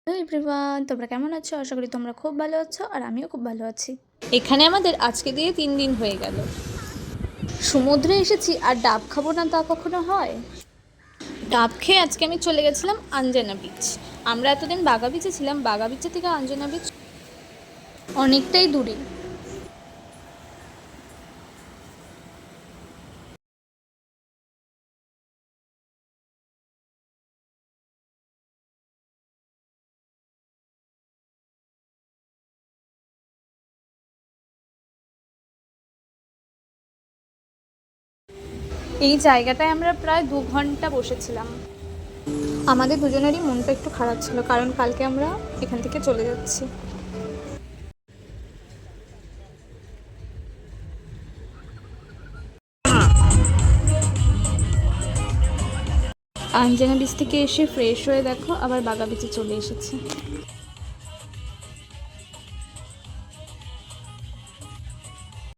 Hello everyone, তোমরা কেমন আছো? আশা করি তোমরা খুব ভালো আছো আর আমিও খুব ভালো আছি। এখানে আমাদের আজকে দিয়ে 3 দিন হয়ে গেল। সমুদ্রে এসেছি আর ডাব খাবো না তা কখনো হয়? ডাব খেয়ে আজকে আমি চলে গেছিলাম আঞ্জনা বিচ। আমরা এতদিন বাগা বিচে ছিলাম, বাগা বিচে থেকে আঞ্জনা বিচ অনেকটাই দূরে। এই জায়গাটায় আমরা প্রায় 2 ঘন্টা বসেছিলাম। আমাদের দুজনেরই মনটা একটু খারাপ ছিল, কারণ কালকে আমরা এখান থেকে চলে যাচ্ছি। আঞ্জনা বিচ থেকে এসে ফ্রেশ হয়ে দেখো আবার বাগা বিচে চলে এসেছি।